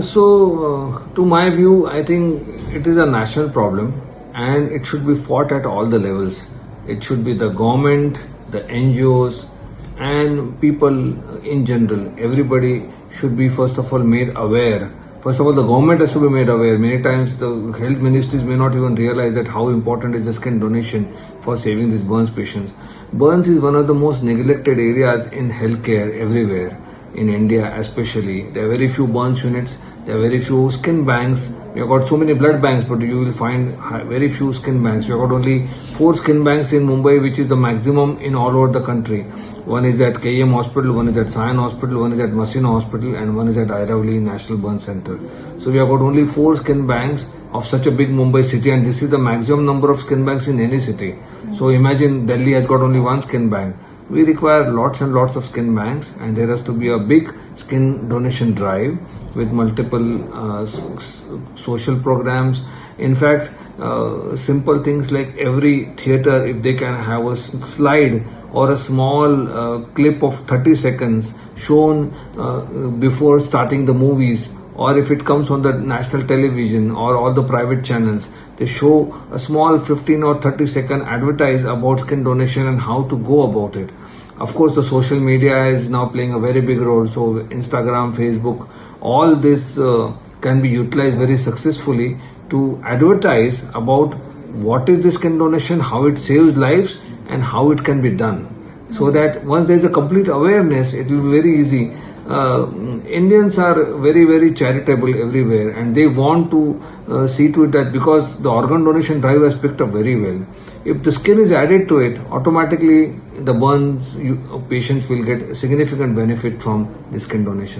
So, to my view, I think it is a national problem and it should be fought at all the levels. It should be the government, the NGOs, and people in general. Everybody should be, first of all, made aware. First of all, the government has to be made aware. Many times, the health ministries may not even realize that how important is the skin donation for saving these burns patients. Burns is one of the most neglected areas in healthcare everywhere. In India especially, there are very few burns units, there are very few skin banks. We have got so many blood banks, but you will find very few skin banks. We have got only 4 skin banks in Mumbai, which is the maximum in all over the country. One is at KEM Hospital, one is at Sion Hospital, one is at Masina Hospital, and one is at Airavali National Burn Center. So we have got only 4 skin banks of such a big Mumbai city, and this is the maximum number of skin banks in any city. So imagine Delhi has got only 1 skin bank. We require lots and lots of skin banks, and there has to be a big skin donation drive with multiple social programs. In fact, simple things like every theater, if they can have a slide or a small clip of 30 seconds shown before starting the movies, or if it comes on the national television or all the private channels, they show a small 15 or 30 second advertise about skin donation and how to go about it. Of course, the social media is now playing a very big role. So Instagram, Facebook, all this can be utilized very successfully to advertise about what is this skin donation, how it saves lives, and how it can be done. So that once there is a complete awareness, it will be very easy. Indians are very, very charitable everywhere, and they want to see to it that, because the organ donation drive has picked up very well. If the skin is added to it, automatically the burns patients will get significant benefit from the skin donation.